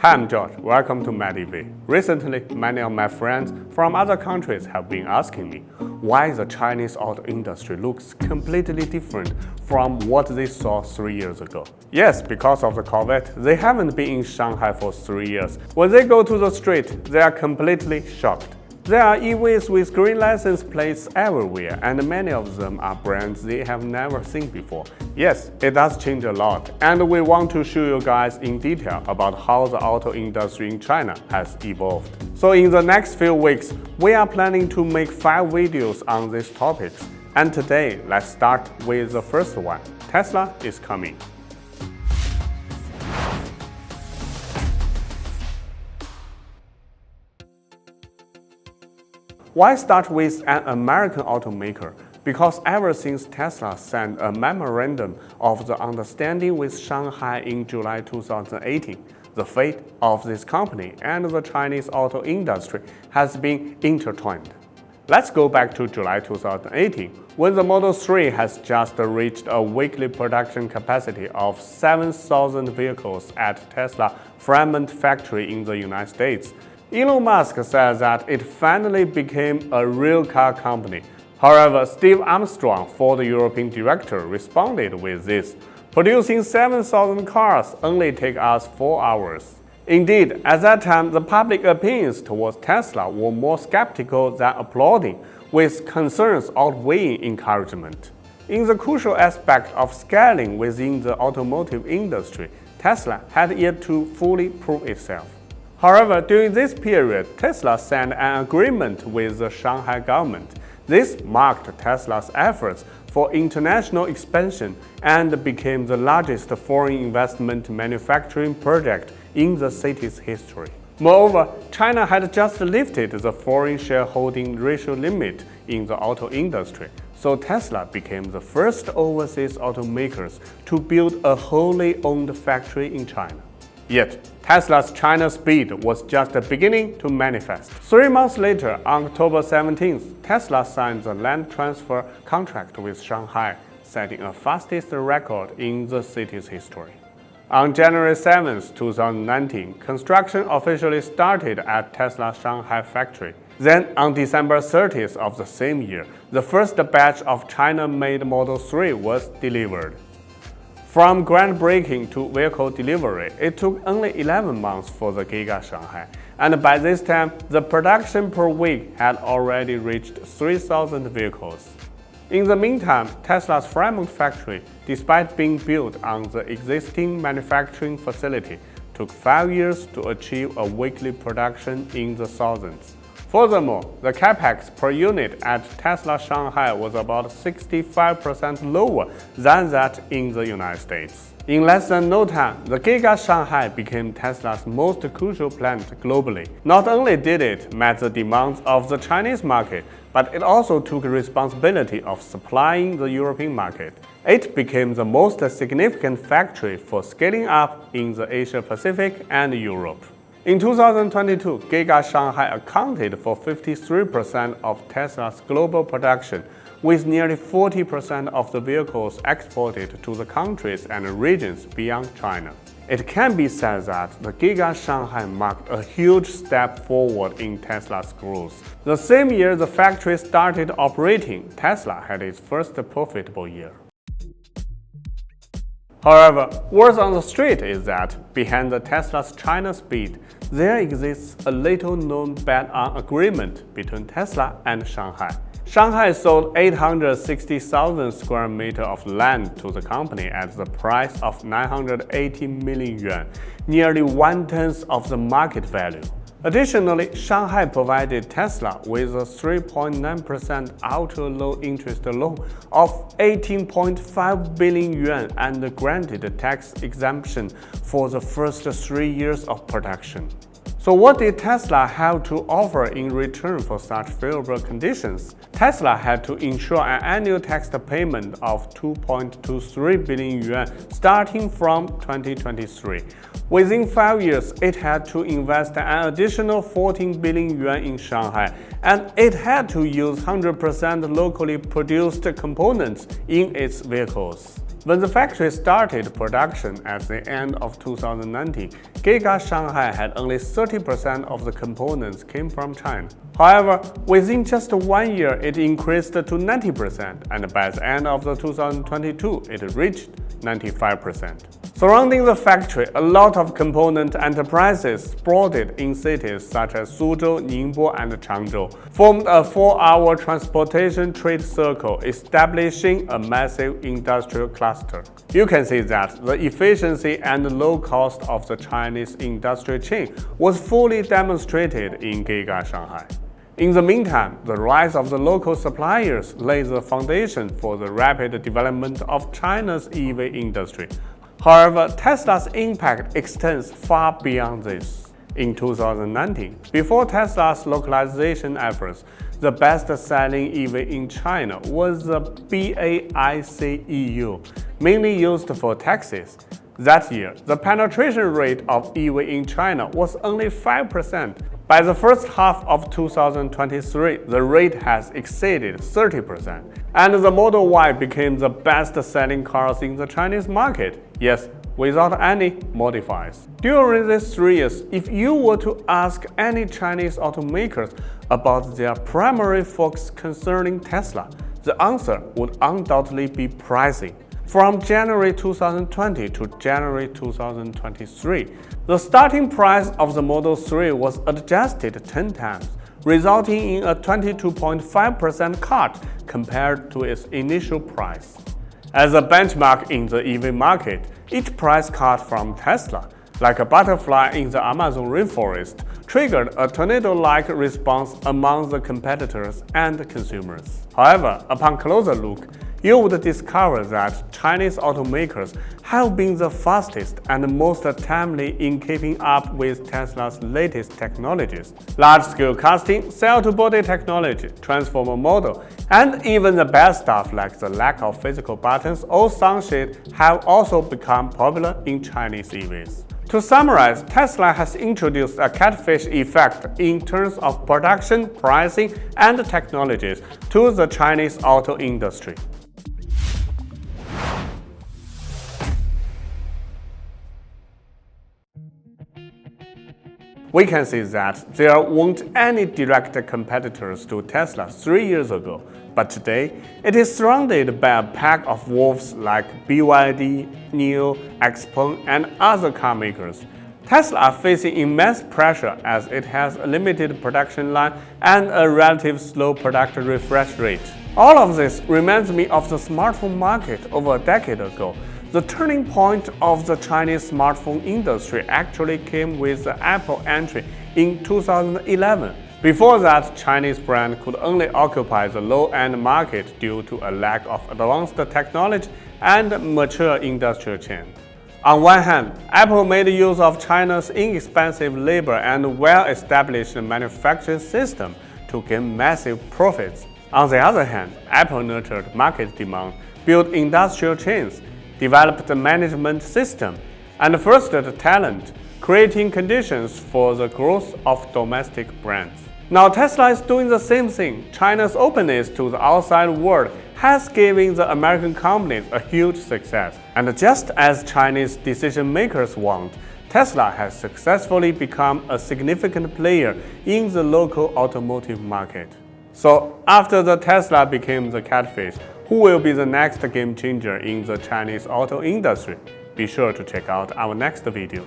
Hi, I'm George. Welcome to MedEV. Recently, many of my friends from other countries have been asking me why the Chinese auto industry looks completely different from what they saw 3 years ago. Yes, because of the COVID, they haven't been in Shanghai for 3 years. When they go to the street, they are completely shocked. There are EVs with green license plates everywhere, and many of them are brands they have never seen before. Yes, it does change a lot, and we want to show you guys in detail about how the auto industry in China has evolved. So in the next few weeks, we are planning to make 5 videos on these topics. And today, let's start with the first one. Tesla is coming. Why start with an American automaker? Because ever since Tesla signed a memorandum of the understanding with Shanghai in July 2018, the fate of this company and the Chinese auto industry has been intertwined. Let's go back to July 2018, when the Model 3 has just reached a weekly production capacity of 7,000 vehicles at Tesla Fremont factory in the United States. Elon Musk says that it finally became a real car company. However, Steve Armstrong, Ford European director, responded with this: producing 7,000 cars only take us 4 hours. Indeed, at that time, the public opinions towards Tesla were more skeptical than applauding, with concerns outweighing encouragement. In the crucial aspect of scaling within the automotive industry, Tesla had yet to fully prove itself. However, during this period, Tesla signed an agreement with the Shanghai government. This marked Tesla's efforts for international expansion and became the largest foreign investment manufacturing project in the city's history. Moreover, China had just lifted the foreign shareholding ratio limit in the auto industry, so Tesla became the first overseas automakers to build a wholly owned factory in China. Yet, Tesla's China speed was just beginning to manifest. 3 months later, on October 17th, Tesla signed the land transfer contract with Shanghai, setting a fastest record in the city's history. On January 7, 2019, construction officially started at Tesla's Shanghai factory. Then, on December 30th of the same year, the first batch of China-made Model 3 was delivered. From groundbreaking to vehicle delivery, it took only 11 months for the Giga Shanghai, and by this time, the production per week had already reached 3,000 vehicles. In the meantime, Tesla's Fremont factory, despite being built on the existing manufacturing facility, took 5 years to achieve a weekly production in the thousands. Furthermore, the capex per unit at Tesla Shanghai was about 65% lower than that in the United States. In less than no time, the Giga Shanghai became Tesla's most crucial plant globally. Not only did it meet the demands of the Chinese market, but it also took responsibility of supplying the European market. It became the most significant factory for scaling up in the Asia-Pacific and Europe. In 2022, Giga Shanghai accounted for 53% of Tesla's global production, with nearly 40% of the vehicles exported to the countries and regions beyond China. It can be said that the Giga Shanghai marked a huge step forward in Tesla's growth. The same year the factory started operating, Tesla had its first profitable year. However, word on the street is that behind the Tesla's China speed, there exists a little-known bet-on agreement between Tesla and Shanghai. Shanghai sold 860,000 square meters of land to the company at the price of 980 million yuan, nearly 1/10 of the market value. Additionally, Shanghai provided Tesla with a 3.9% ultra-low interest loan of 18.5 billion yuan and granted tax exemption for the first 3 years of production. So what did Tesla have to offer in return for such favorable conditions? Tesla had to ensure an annual tax payment of 2.23 billion yuan starting from 2023. Within 5 years, it had to invest an additional 14 billion yuan in Shanghai, and it had to use 100% locally produced components in its vehicles. When the factory started production at the end of 2019, Giga Shanghai had only 30% of the components came from China. However, within just 1 year, it increased to 90%, and by the end of 2022, it reached 95%. Surrounding the factory, a lot of component enterprises sprawled in cities such as Suzhou, Ningbo, and Changzhou, formed a 4-hour transportation trade circle, establishing a massive industrial cluster. You can see that the efficiency and low cost of the Chinese industrial chain was fully demonstrated in Giga Shanghai. In the meantime, the rise of the local suppliers laid the foundation for the rapid development of China's EV industry. However, Tesla's impact extends far beyond this. In 2019, before Tesla's localization efforts, the best-selling EV in China was the BAIC-EU, mainly used for taxis. That year, the penetration rate of EV in China was only 5%. By the first half of 2023, the rate has exceeded 30%, and the Model Y became the best-selling cars in the Chinese market, yes, without any modifiers. During these 3 years, if you were to ask any Chinese automakers about their primary focus concerning Tesla, the answer would undoubtedly be pricing. From January 2020 to January 2023, the starting price of the Model 3 was adjusted 10 times, resulting in a 22.5% cut compared to its initial price. As a benchmark in the EV market, each price cut from Tesla, like a butterfly in the Amazon rainforest, triggered a tornado-like response among the competitors and consumers. However, upon closer look, you would discover that Chinese automakers have been the fastest and most timely in keeping up with Tesla's latest technologies. Large-scale casting, cell-to-body technology, transformer model, and even the bad stuff like the lack of physical buttons or sunshade have also become popular in Chinese EVs. To summarize, Tesla has introduced a catfish effect in terms of production, pricing, and technologies to the Chinese auto industry. We can see that there weren't any direct competitors to Tesla 3 years ago, but today it is surrounded by a pack of wolves like BYD, NIO, XPeng, and other car makers. Tesla are facing immense pressure as it has a limited production line and a relatively slow product refresh rate. All of this reminds me of the smartphone market over a decade ago. The turning point of the Chinese smartphone industry actually came with the Apple entry in 2011. Before that, Chinese brands could only occupy the low-end market due to a lack of advanced technology and mature industrial chain. On one hand, Apple made use of China's inexpensive labor and well-established manufacturing system to gain massive profits. On the other hand, Apple nurtured market demand, built industrial chains, developed a management system, and fostered talent, creating conditions for the growth of domestic brands. Now Tesla is doing the same thing. China's openness to the outside world has given the American companies a huge success. And just as Chinese decision makers want, Tesla has successfully become a significant player in the local automotive market. So after the Tesla became the catfish, who will be the next game changer in the Chinese auto industry? Be sure to check out our next video.